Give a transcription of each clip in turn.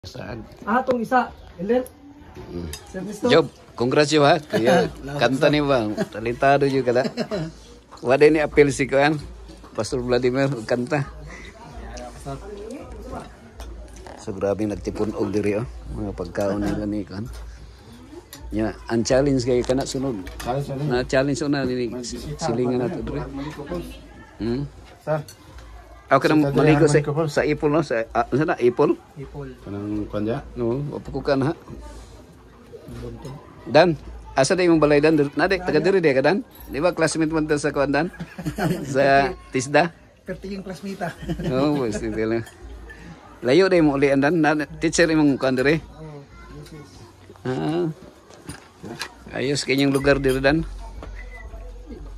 Saan? Atong isa, Ellen. Job, congrats yo ha. Kaya kanta ni bang, talentado yo kada. Wala ni apel si kuan. Pastor Vladimir kanta. So grabe nagtipon og diri oh. Mga pagkaon nila ni kan. Ya, ang challenge kay kana sunod. Na challenge una ni silingan nato diri. Sir. Ako na maligo sa ipol no sa sana ipol. Kanang kanya? No, wapo kan ha. Dan, asa day mong balay dan? Nade taga diri de ka dan? Di ba classmate man ta sa kuan dan? Sa Tisda? Pertingin classmate. Oh, wes nila. Layo day mo uli andan, teacher imong kuan diri. Ah. Ayos kanyang lugar diri dan.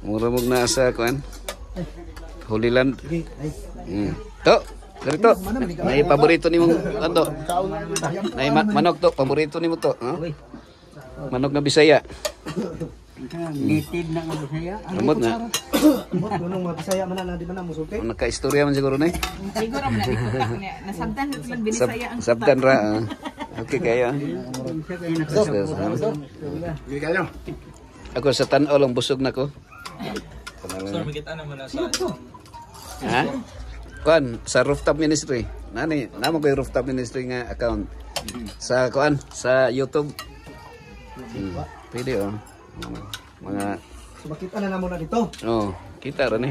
Mura mong na sa kuan. Holy Land. To, dito. May paborito ni mong ano? May manok to, paborito ni mo to, ha? Manok na Bisaya. Native na nga Bisaya. Amot na. Nung mga Bisaya man na di man na musulti. Naka-istorya man siguro na eh. Siguro man dito niya. Nasabtan lang binisaya ang Sabdan ra. Okay kayo. Hindi kayo. Ako sa tan-o lang busog na ko. So, magkita naman na sa Ha? Kuan sa rooftop ministry. Nani, namo ko yung rooftop ministry nga account. Sa kuan sa YouTube. Pwede oh. Mga So makita na namo na dito. oh, kita ra ni.